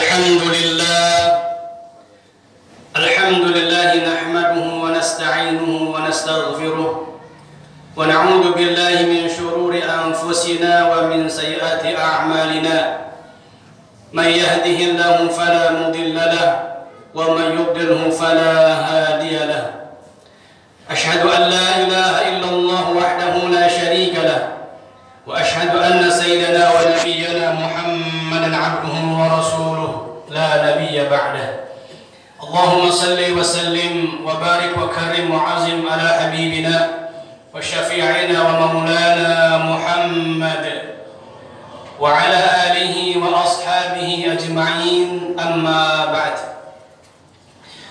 الحمد لله نحمده ونستعينه ونستغفره ونعوذ بالله من شرور أنفسنا ومن سيئات أعمالنا من يهده الله فلا مضل له ومن يضلله فلا هادي له أشهد أن لا إله إلا الله وحده لا شريك له وأشهد أن سيدنا ونبينا محمدا عبده ورسوله لا نبي بعده اللهم صل وسلم وبارك وكرم وعظم على حبيبنا وشفيعنا ومولانا محمد وعلى آله وأصحابه أجمعين أما بعد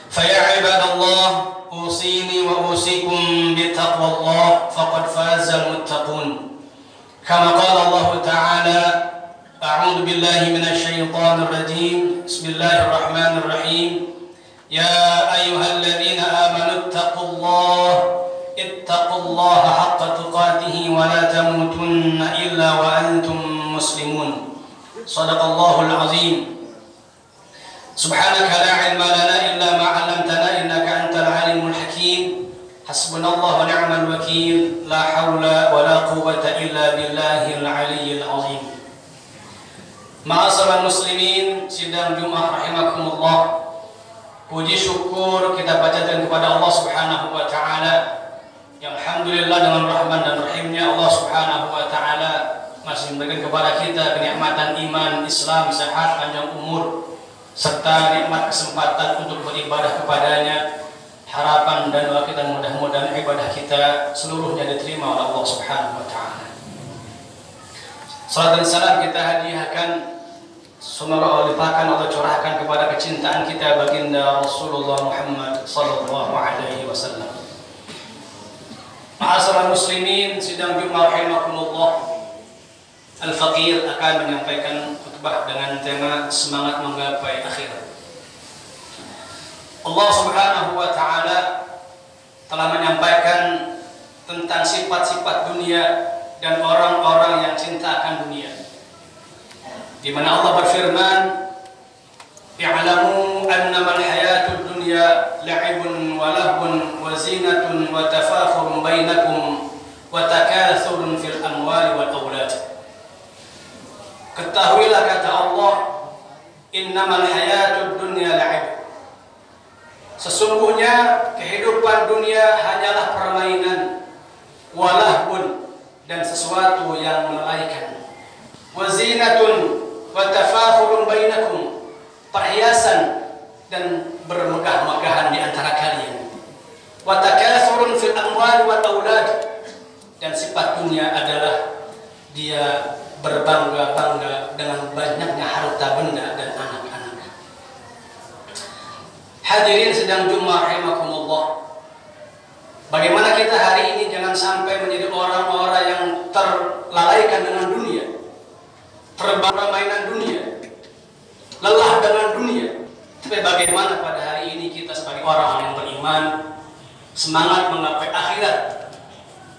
فيا عباد الله أوصيني وأوصيكم بتقوى الله فقد فاز المتقون كما قال الله تعالى أعوذ بالله من الشيطان الرجيم بسم الله الرحمن الرحيم يا أيها الذين آمنوا اتقوا الله حق تقاته ولا تموتن إلا وأنتم مسلمون صدق الله العظيم سبحانك لا علم لنا إلا ما علمتنا إنك أنت العليم الحكيم حسبنا الله ونعم الوكيل لا حول ولا قوة إلا بالله العلي العظيم Ma'asyiral muslimin, sidang Jumat rahimakumullah. Puji syukur kita panjatkan kepada Allah Subhanahu wa taala. Yang alhamdulillah dengan rahman dan rahimnya Allah Subhanahu wa taala masih memberikan kepada kita kenikmatan iman, Islam, sehat, panjang umur serta nikmat kesempatan untuk beribadah kepadanya. Harapan dan doa kita mudah-mudahan ibadah kita seluruhnya diterima oleh Allah Subhanahu wa taala. Salat dan salam kita hadiahkan, semoga Allah limpahkan, Allah curahkan kepada kecintaan kita baginda Rasulullah Muhammad sallallahu alaihi wasallam. Ma'asyiral muslimin, sidang Jumat rahimakumullah. Al-Faqir akan menyampaikan khutbah dengan tema semangat menggapai akhirat. Allah Subhanahu wa taala telah menyampaikan tentang sifat-sifat dunia dan orang-orang yang cinta akan dunia, di mana Allah berfirman, "I'lamu annama al-hayatud dunya la'ibun wa lahwun wa zinatun wa tafakhurun bainakum wa takathurun fil amwali wal aulad." Ketahuilah, kata Allah, innamal hayatud dunya la'ib. Sesungguhnya kehidupan dunia hanyalah permainan, walahun, dan sesuatu yang melalaikan, wazinatun wa tafakhurun bainakum, perhiasan dan bermegah-megahan di antara kalian, wa takathurun fil amwali wal aulad, dan sifat dunia adalah dia berbangga-bangga dengan banyaknya harta benda dan anak-anak. Hadirin sedang Jumat rahimakumullah. Bagaimana kita hari ini jangan sampai menjadi orang-orang yang terlalaikan dengan dunia, terbang mainan dunia, lelah dengan dunia. Tapi bagaimana pada hari ini kita sebagai orang yang beriman, semangat menggapai akhirat,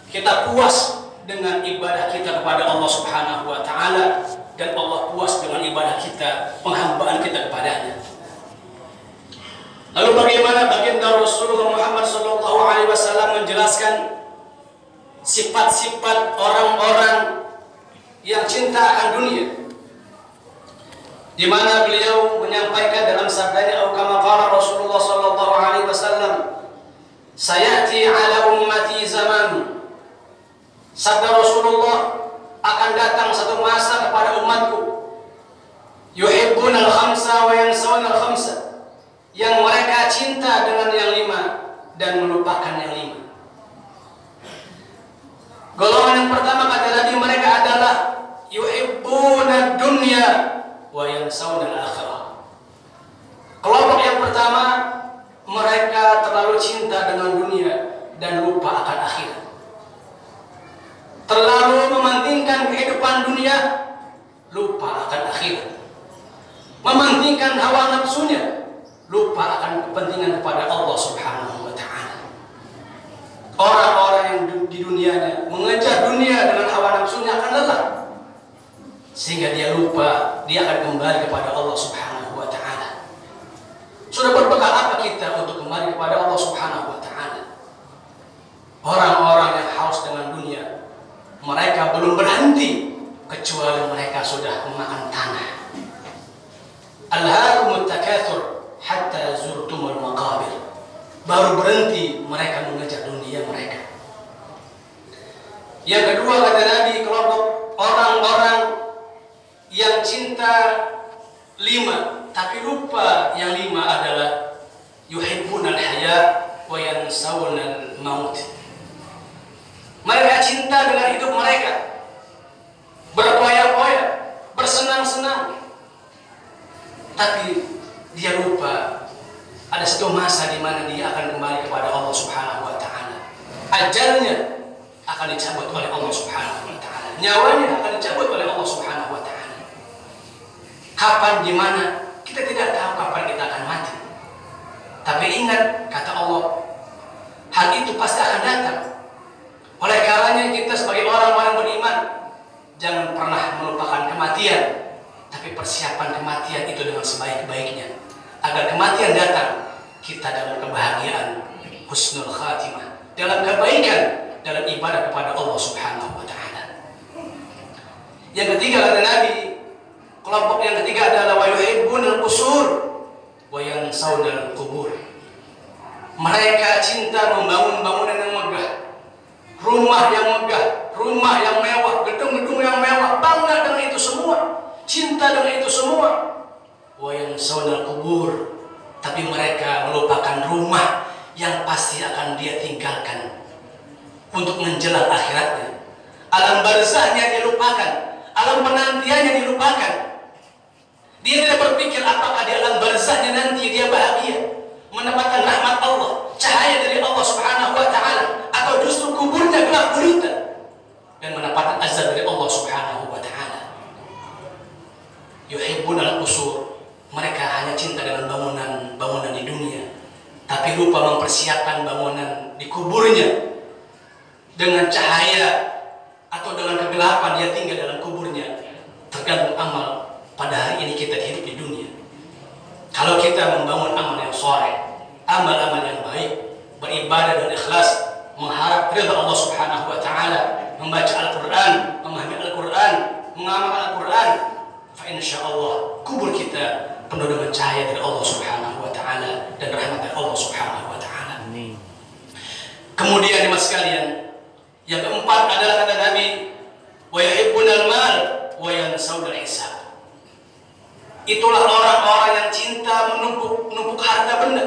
kita puas dengan ibadah kita kepada Allah Subhanahu wa taala, dan Allah puas dengan ibadah kita, penghambaan kita kepadanya. Lalu bagaimana baginda Rasulullah Muhammad sallallahu alaihi wasallam menjelaskan sifat-sifat orang-orang yang cinta akan dunia, di mana beliau menyampaikan dalam sabdanya, kama qala Rasulullah sallallahu alaihi wasallam, sayati ala ummati zaman. Sabda Rasulullah, akan datang satu masa kepada umatku, yuhibbunal khamsa wa yansawna al khamsa, yang mereka cinta dengan yang lima dan melupakan yang lima. Golongan yang pertama kata Nabi, mereka adalah yuhibbuna dunya wa yansawna al-akhirah. Kelompok yang pertama, mereka terlalu cinta dengan dunia dan lupa akan akhirat. Terlalu mementingkan kehidupan dunia, lupa akan akhirat. Mementingkan hawa nafsunya, lupa akan kepentingan kepada Allah Subhanahu wa taala. Orang-orang yang di dunianya mengejar dunia dengan hawa nafsunya akan lelah, sehingga dia lupa dia akan kembali kepada Allah Subhanahu wa taala. Sudah berbekal apa kita untuk kembali kepada Allah Subhanahu wa taala? Orang-orang yang haus dengan dunia, mereka belum berhenti kecuali mereka sudah memakan tanah. Alhaakumut takatsur hatta zurtumul maqabir. Baru berhenti mereka mengejar dunia mereka. Yang kedua kata Nabi, kelompok orang-orang yang cinta 5, tapi lupa yang 5 adalah yuhibbunal haya wa yansawunal maut. Mereka cinta dengan hidup mereka, berpoya-poya, bersenang-senang, tapi dia lupa ada satu masa di mana dia akan kembali kepada Allah Subhanahu wa taala. Ajalnya akan dicabut oleh Allah Subhanahu wa taala. Nyawanya akan dicabut oleh Allah Subhanahu wa taala. Kapan, di mana, kita tidak tahu kapan kita akan mati. Tapi ingat kata Allah, hal itu pasti akan datang. Oleh karenanya kita sebagai orang-orang beriman jangan pernah melupakan kematian, tapi persiapan kematian itu dengan sebaik-baiknya, agar kematian datang kita dalam kebahagiaan, husnul khatimah, dalam kebaikan, dalam ibadah kepada Allah Subhanahu wa taala. Yang ketiga kata Nabi, kelompok yang ketiga adalah wa yuhibbunal qusur wa yansawunal qubur. Mereka cinta membangun bangunan yang megah, rumah yang megah, rumah yang mewah, gedung-gedung yang mewah, bangga dengan itu semua, cinta dengan itu semua. Wa yansawunal qubur, tapi mereka melupakan rumah yang pasti akan dia tinggalkan untuk menjelang akhiratnya. Alam barzahnya dilupakan, alam penantiannya dilupakan. Dia tidak berpikir apakah di alam barzahnya nanti dia bahagia, mendapatkan rahmat Allah, cahaya dari Allah Subhanahu wa taala, atau justru kuburnya gelap gulita dan mendapatkan azab dari Allah Subhanahu wa taala. Yuhibbunal qusur, mereka hanya cinta dengan bangunan-bangunan di dunia, tapi lupa mempersiapkan bangunan di kuburnya. Dengan cahaya atau dengan kegelapan dia tinggal dalam kuburnya, tergantung amal pada hari ini kita hidup di dunia. Kalau kita membangun amal yang soleh, amal-amal yang baik, beribadah dan ikhlas, mengharap ridha Allah Subhanahu wa taala, membaca Al-Quran, memahami Al-Quran, mengamalkan Al-Quran, fa insyaallah kubur kita penuh dengan cahaya dari Allah Subhanahu wa taala dan rahmat dari Allah Subhanahu wa taala. Kemudian jemaah sekalian, yang keempat adalah kata Nabi, wa yuhibbunal mal wa yansawunal hisab. Itulah orang-orang yang cinta menumpuk harta benda,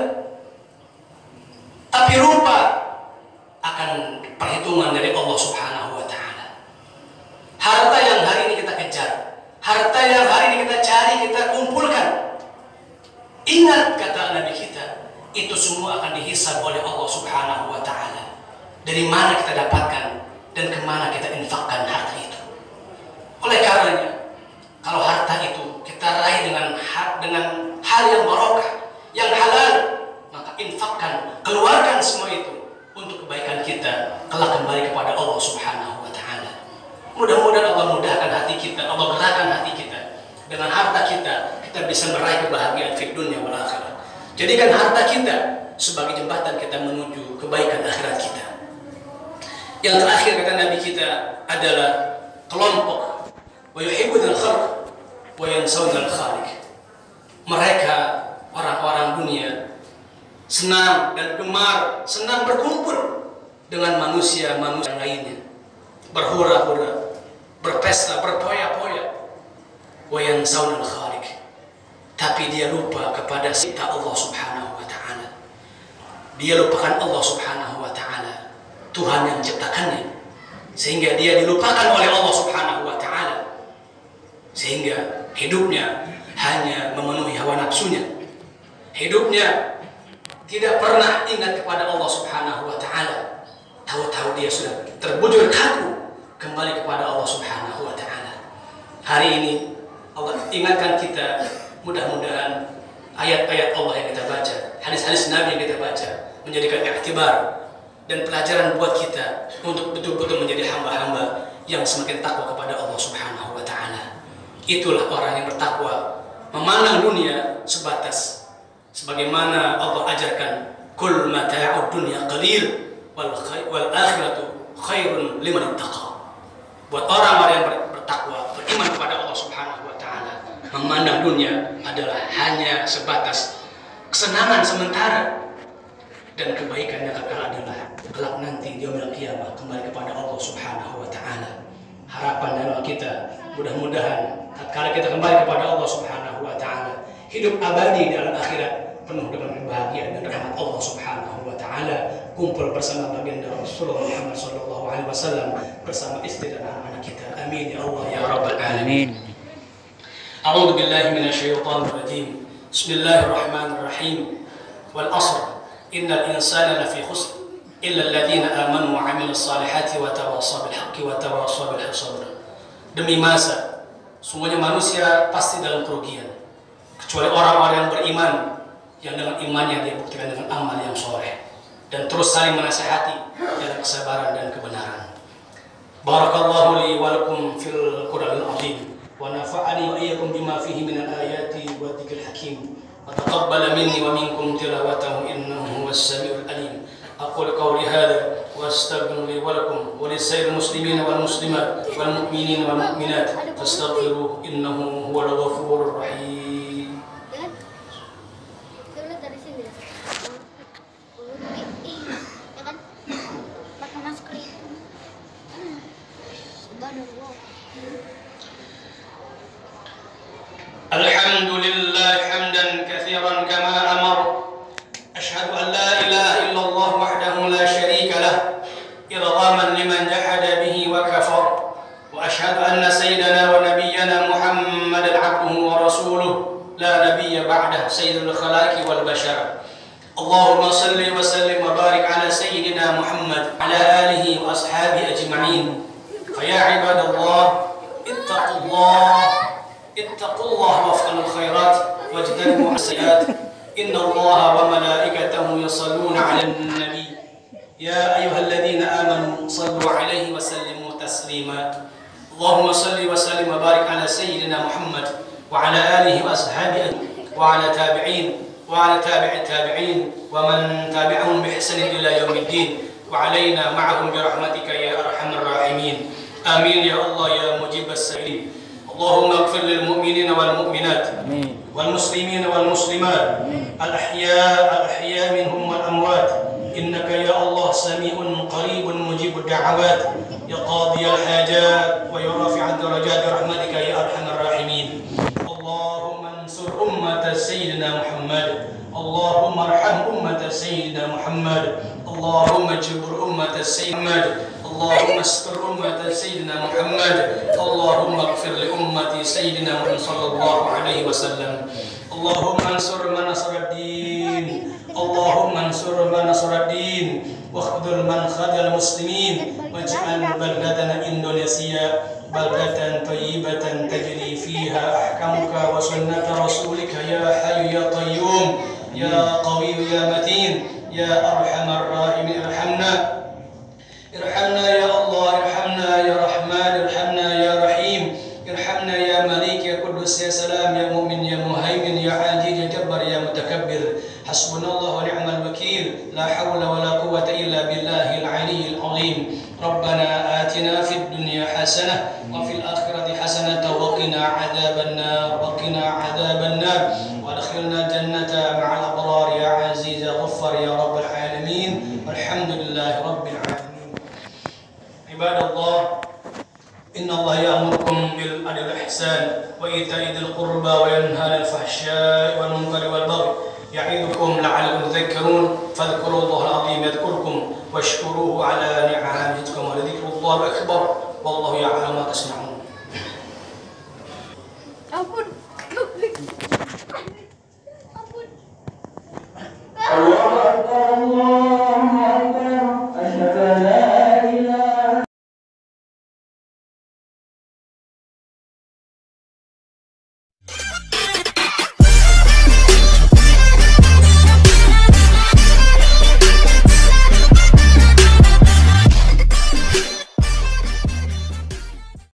tapi lupa akan perhitungan dari Allah Subhanahu wa taala. Harta yang hari ini kita kejar, harta yang hari ini kita cari, kita kumpulkan, ingat kata Nabi kita, itu semua akan dihisab oleh Allah Subhanahu wa taala. Dari mana kita dapatkan dan kemana kita infakkan harta itu. Oleh karenanya, kalau harta itu kita raih dengan hal yang barokah, yang halal, maka infakkan, keluarkan semua itu untuk kebaikan kita, kelak kembali kepada Allah Subhanahu wa taala. Mudah-mudahan Allah mudahkan hati kita, Allah gerakkan hati kita. Dengan harta kita, kita bisa meraih kebahagiaan di dunia wal akhirah. Jadikan harta kita sebagai jembatan kita menuju kebaikan akhirat kita. Yang terakhir kata Nabi kita adalah kelompok wa yuhibbunal khalq wa yansawunal khaliq. Mereka orang-orang dunia senang dan gemar, senang berkumpul dengan manusia-manusia lainnya, berhura-hura, berpesta, berpoya-poya. Wa yansawunal khaliq, tapi dia lupa kepada sifat Allah Subhanahu wa taala. Dia lupakan Allah Subhanahu wa taala, Tuhan yang menciptakannya, sehingga dia dilupakan oleh Allah Subhanahu wa taala, sehingga hidupnya hanya memenuhi hawa nafsunya. Hidupnya tidak pernah ingat kepada Allah Subhanahu wa taala. Tahu-tahu dia sudah terbujur kaku kembali kepada Allah Subhanahu wa taala. Hari ini Allah ingatkan kita, mudah-mudahan ayat-ayat Allah yang kita baca, hadis-hadis Nabi yang kita baca menjadikan iktibar dan pelajaran buat kita untuk betul-betul menjadi hamba-hamba yang semakin takwa kepada Allah Subhanahu wa taala. Itulah orang yang bertakwa, memandang dunia sebatas sebagaimana Allah ajarkan, kul mata'ud dunya qalil wal akhiratu khairun liman ittaqa. Buat orang-orang yang bertakwa, beriman kepada Allah Subhanahu wa taala, memandang dunia adalah hanya sebatas kesenangan sementara, dan kebaikan yang kekal adalah kelak nanti di yaumil qiyamah kembali kepada Allah Subhanahu wa taala. Harapan dan doa kita mudah-mudahan tatkala kita kembali kepada Allah Subhanahu wa taala, hidup abadi dalam akhirat penuh dengan kebahagiaan dan rahmat Allah Subhanahu wa taala, kumpul bersama baginda Rasulullah Muhammad sallallahu alaihi wasallam bersama istri dan anak-anak kita. Amin ya Allah ya rabbal alamin. A'udzu billahi minasyaitonir rajim. Bismillahirrahmanirrahim. Wal 'asr innal insana lafi khusr illa alladziina aamanu wa 'amilus shalihati wa tawassaw bil haqqi wa tawassaw bil sabr. Demi masa, semuanya manusia pasti dalam kerugian, kecuali orang-orang yang beriman, yang dengan imannya dia buktikan dengan amal yang soleh, dan terus saling menasihati dalam kesabaran dan kebenaran. Barakallahu li wa lakum fil Qur'anil azim, wa nafa'ani wa iyyakum bima fihi minal ayati wa dzikril hakim, wa taqabbala minni wa minkum tilawatahu innahu huwas samiul alim. Aqulu qawli hadza wa astaghfiru li wa lakum wa lisa'iril muslimina wal muslimat wal mu'minina wal mu'minat fastaghfiruhu innahu huwal ghafurur rahim. Alhamdulillah hamdan katsiran kama amar. Ashhadu an la ilaha illallah wahdahu la syarika lah irghaman liman jahada bihi wa kafar. Wa ashhadu anna sayyidana wa nabiyyana Muhammadan abduhu wa rasuluh la nabiyya ba'dah sayyidul khalaqi wal bashar. Allahumma salli wa sallim wa barik ala sayyidina Muhammad ala alihi wa ashabihi ajma'in. Fa ya ibadallah ittaqullah waf'alul khairat wajtanibu as-sayyi'at. Inna Allaha wa malaikatahu yusalluna 'alan nabi ya ayyuhalladzina amanu sallu 'alaihi wa sallimu taslima. Allahumma salli wa sallim wa barik ala sayyidina Muhammad wa ala alihi wa ashabihi wa ala tabi'in wa ala tabi'it tabi'in wa man tabi'ahum bi ihsanin ila yaumiddin wa 'alaina ma'ahum bi rahmatika ya arhamar rahimin. Amin ya Allah ya mujibas sa'ilin. Allahumma ighfir lil mu'minina wal mu'minat wal muslimina wal muslimat al ahya minhum wal amwat innaka ya Allah sami'un qaribun mujibud da'awat ya qadiyal hajat wa ya rafi'ad darajat rahmatika ya arhamar rahimin. Allahumma ansur ummata sayyidina Muhammad, Allahumma arham ummata sayyidina Muhammad, Allahumma jibur ummata sayyidina Muhammad, Allahumma astur ummata sayyidina Muhammad, Allahumma ighfir li ummati sayyidina Muhammad sallallahu alaihi wasallam. Allahumma ansur man nasaraddin, Allahumma ansur man nasaraddin wa khudul man khadal muslimin waj'al baldatana Indonesia baldatan thayyibatan tajri fiha ahkamuka wa sunnata rasulika ya hayyu ya qayyum ya qawiyyu ya matin ya arhamar rahimin. Irhamna ya Allah, irhamna ya Rahman, irhamna ya Rahim, irhamna ya Malik ya Qudus ya Salam ya Mu'min ya Muhaimin ya Aziz ya Jabbar ya Mutakabbir. Hasbunallahu wa ni'mal wakil, la hawla wa la quwwata illa billahil aliyyil azim. Rabbana atina fid dunya hasanah wa fil akhirati hasanah wa qina adzabannar wa adkhilna jannata ma'al abrar ya aziz ya ghaffar ya rabbal alamin. Walhamdulillahi rabbil alamin. Ibadallah, inna Allah ya'murukum bil adli wal ihsan wa ita'i dzil qurba wa yanha 'anil fahsya'i wal munkari wal baghi ya'idukum la'allakum tadhakkarun. Fadhkurullahal 'azim yadhkurkum washkuruhu 'ala ni'amihi yazidkum wa la dhikrullahi akbar wallahu ya'lamu ma tasna'un.